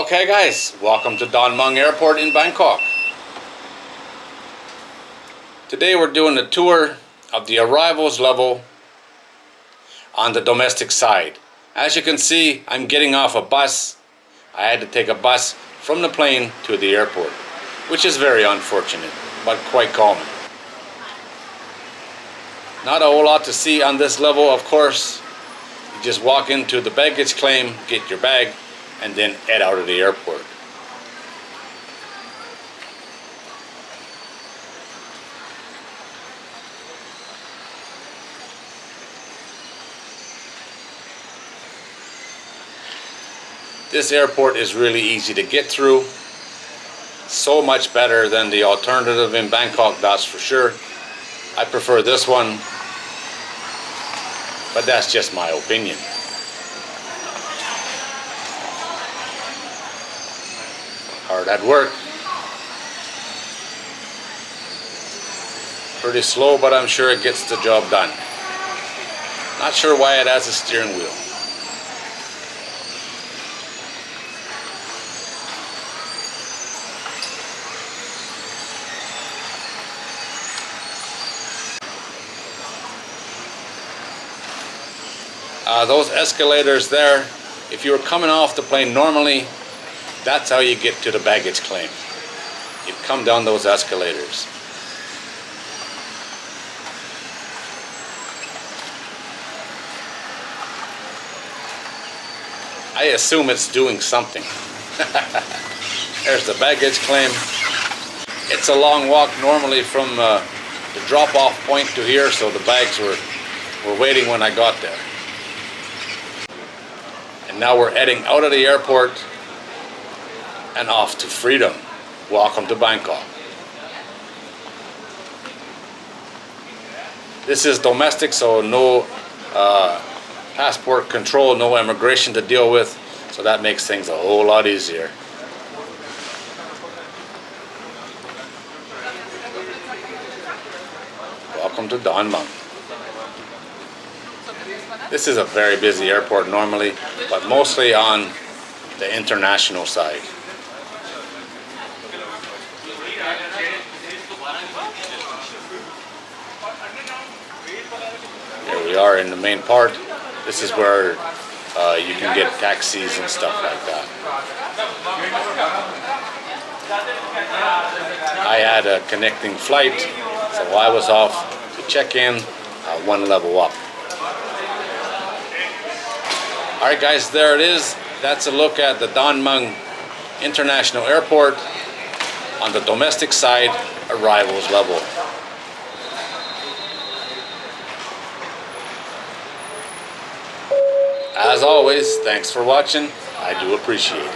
Okay guys, welcome to Mueang Airport in Bangkok. Today we're doing a tour of the arrivals level on the domestic side. As you can see, I'm getting off a bus. I had to take a bus from the plane to the airport, which is very unfortunate, but quite calming. Not a whole lot to see on this level, of course. You just walk into the baggage claim, get your bag, and then head out of the airport. This airport is really easy to get through. So much better than the alternative in Bangkok, that's for sure. I prefer this one, but that's just my opinion. Hard at work. Pretty slow, but I'm sure it gets the job done. Not sure why it has a steering wheel. Those escalators there, if you were coming off the plane normally, that's how you get to the baggage claim. You come down those escalators. I assume it's doing something. There's the baggage claim. It's a long walk normally from the drop-off point to here, so the bags were waiting when I got there. And now we're heading out of the airport and off to freedom. Welcome to Bangkok. This is domestic, so no passport control, no immigration to deal with, so that makes things a whole lot easier. Welcome to Mueang. This is a very busy airport normally, but mostly on the international side. Here we are in the main part. This is where you can get taxis and stuff like that. I had a connecting flight, so I was off to check in one level up. Alright guys, there it is. That's a look at the Mueang International Airport on the domestic side arrivals level. As always, thanks for watching. I do appreciate it.